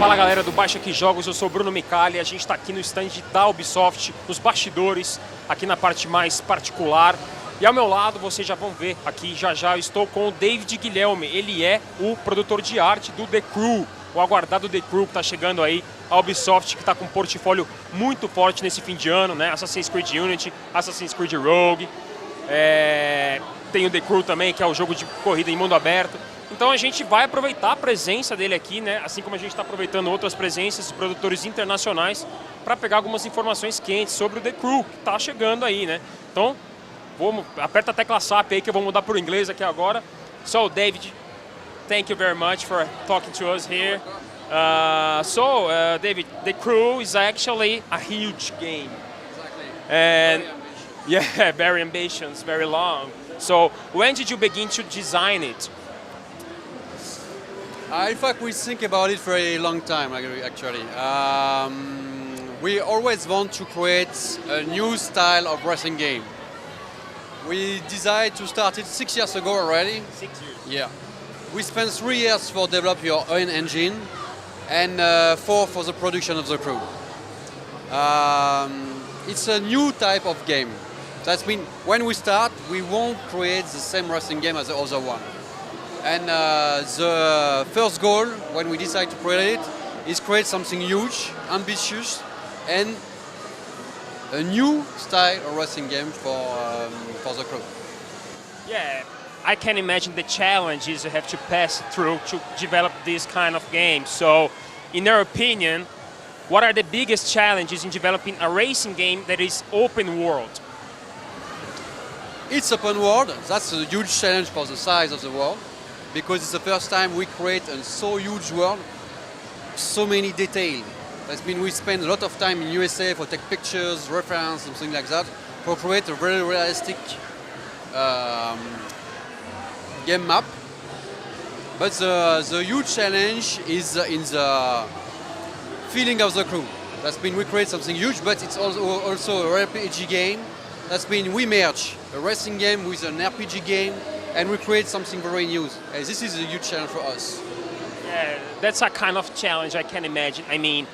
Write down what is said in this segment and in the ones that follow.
Fala galera do Baixa Aqui Jogos, eu sou o Bruno Micali, a gente está aqui no stand da Ubisoft, nos bastidores, aqui na parte mais particular. E ao meu lado, vocês já vão ver aqui, já eu estou com o David Guillaume, ele é o produtor de arte do The Crew, o aguardado The Crew que está chegando aí, a Ubisoft que está com um portfólio muito forte nesse fim de ano, né? Assassin's Creed Unity, Assassin's Creed Rogue, tem o The Crew também, que é o jogo de corrida em mundo aberto. Então a gente vai aproveitar a presença dele aqui, né? Assim como a gente está aproveitando outras presenças de produtores internacionais para pegar algumas informações quentes sobre o The Crew, que está chegando aí, né? Então, aperta a tecla SAP aí que eu vou mudar para o inglês aqui agora. So, David, thank you very much for talking to us here. David, The Crew is actually a huge game. Exactly. And very ambitious. yeah, very ambitious, very long. So, when did you begin to design it? In fact, we think about it for a long time, actually. We always want to create a new style of racing game. We decided to start it 6 years ago already. 6 years. Yeah. We spent 3 years for develop your own engine and 4 for the production of the crew. It's a new type of game. That means when we start, we won't create the same racing game as the other one. And the first goal, when we decide to create it, is create something huge, ambitious, and a new style of racing game for the crew. Yeah, I can imagine the challenges you have to pass through to develop this kind of game. So, in your opinion, what are the biggest challenges in developing a racing game that is open world? It's open world. That's a huge challenge for the size of the world, because it's the first time we create a so huge world, so many details. That means we spend a lot of time in USA for take pictures, reference, something like that, for create a very realistic game map. But the huge challenge is in the feeling of the crew. That means we create something huge, but it's also a RPG game. That means we merge a racing game with an RPG game, and we create something very new. And this is a huge challenge for us. Yeah, that's a kind of challenge I can imagine. I mean,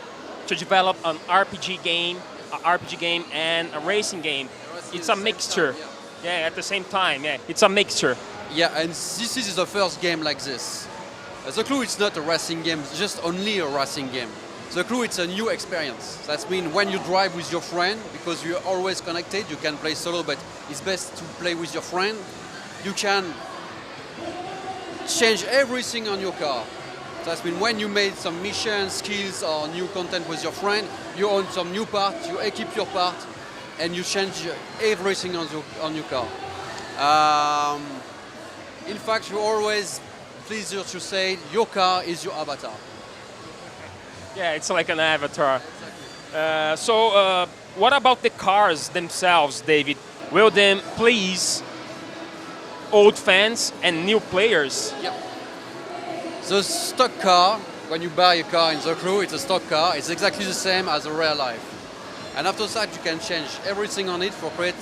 to develop an RPG game and a racing game, it's a mixture. Yeah, at the same time, yeah, it's a mixture. Yeah, and this is the first game like this. The Crew is not a racing game, it's just only a racing game. The Crew, it's a new experience. That means when you drive with your friend, because you're always connected, you can play solo, but it's best to play with your friend. You can change everything on your car. That means when you made some missions, skills, or new content with your friend, you own some new part, you equip your part, and you change everything on your car. In fact, you always pleasure to say your car is your avatar. Yeah, it's like an avatar. Exactly. What about the cars themselves, David? Will them please old fans and new players? Yeah. The stock car, when you buy a car in the Crew, it's a stock car. It's exactly the same as a real life. And after that, you can change everything on it for create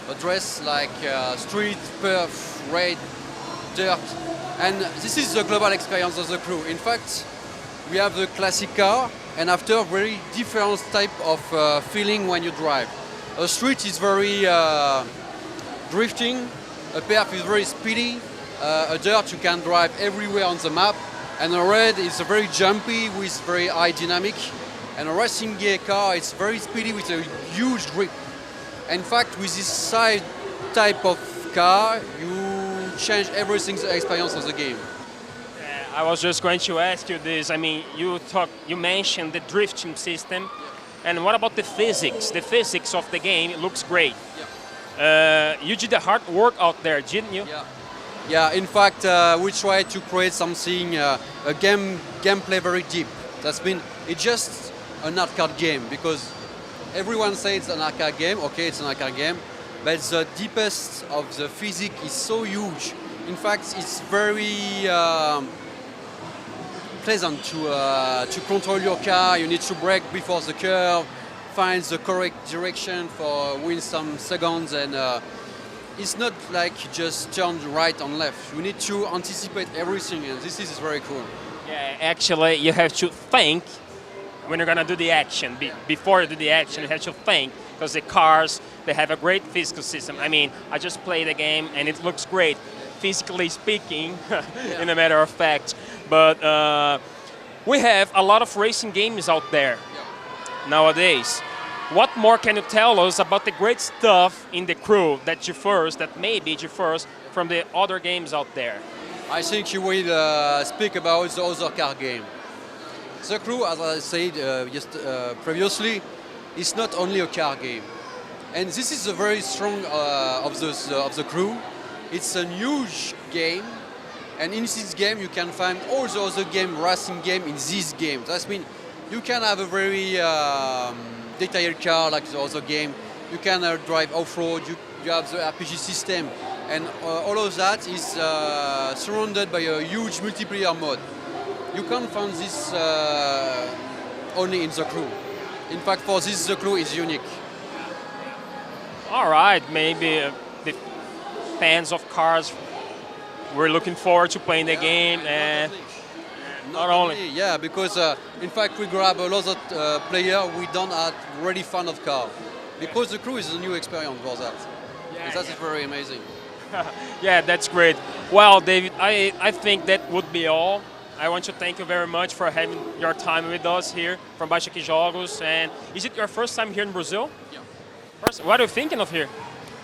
a dress like street, perf, raid, dirt. And this is the global experience of the Crew. In fact, we have the classic car, and after very different type of feeling when you drive. A street is very drifting, a perf is very speedy, a dirt you can drive everywhere on the map, and a raid is very jumpy with very high dynamic, and a racing gear car is very speedy with a huge grip. In fact, with this side type of car, you change everything the experience of the game. I was just going to ask you this. I mean, you mentioned the drifting system, and what about the physics? The physics of the game, it looks great. Yeah. You did the hard work out there, didn't you? Yeah. Yeah. In fact, we tried to create something, a gameplay very deep. That's been it's just an arcade game, because everyone says it's an arcade game. Okay, it's an arcade game, but the deepest of the physics is so huge. In fact, it's very pleasant to control your car. You need to brake before the curve, find the correct direction for win some seconds, and it's not like just turn right and left. You need to anticipate everything, and this is very cool. Yeah, actually, you have to think when you're gonna do the action. Before you do the action, you have to think because the cars they have a great physical system. I mean, I just played the game and it looks great, physically speaking, in a matter of fact. But we have a lot of racing games out there nowadays. What more can you tell us about the great stuff in the crew that maybe differs from the other games out there? I think you will speak about the other car game. The crew, as I said previously, is not only a car game. And this is a very strong of the crew. It's a huge game. And in this game, you can find all the other racing game in this game. That means you can have a very detailed car like the other game. You can drive off-road. You have the RPG system. And all of that is surrounded by a huge multiplayer mode. You can't find this only in the crew. In fact, for this, the crew is unique. All right, maybe the fans of cars were looking forward to playing the game, and not only. Yeah, because in fact we grab a lot of players we don't have really fan of car, because the crew is a new experience for that. And that is very amazing. Yeah, that's great. Well, David, I think that would be all. I want to thank you very much for having your time with us here from Baixa Aqui Jogos. And is it your first time here in Brazil? Yeah. What are you thinking of here?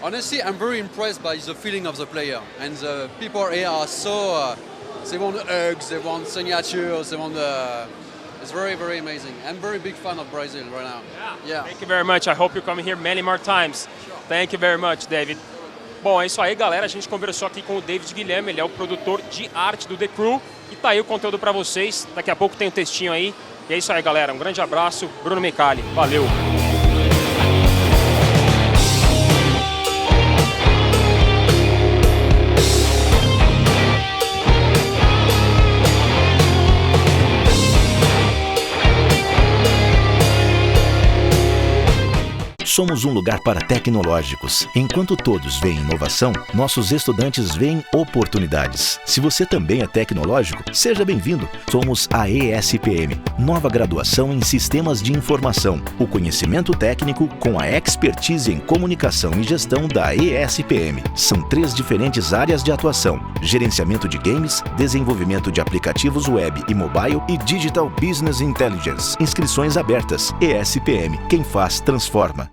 Honestly, I'm very impressed by the feeling of the player. And the people here are so, they want hugs, they want signatures, they want it's very, very amazing. I'm very big fan of Brazil right now. Yeah. Thank you very much. I hope you come here many more times. Sure. Thank you very much, David. Bom, é isso aí, galera. A gente conversou aqui com o David Guillaume, ele é o produtor de arte do The Crew. E tá aí o conteúdo para vocês. Daqui a pouco tem um textinho aí. E é isso aí, galera. Um grande abraço. Bruno Micali. Valeu! Somos um lugar para tecnológicos. Enquanto todos veem inovação, nossos estudantes veem oportunidades. Se você também é tecnológico, seja bem-vindo. Somos a ESPM, nova graduação em Sistemas de Informação. O conhecimento técnico com a expertise em comunicação e gestão da ESPM. São 3 diferentes áreas de atuação: gerenciamento de games, desenvolvimento de aplicativos web e mobile e Digital Business Intelligence. Inscrições abertas. ESPM. Quem faz, transforma.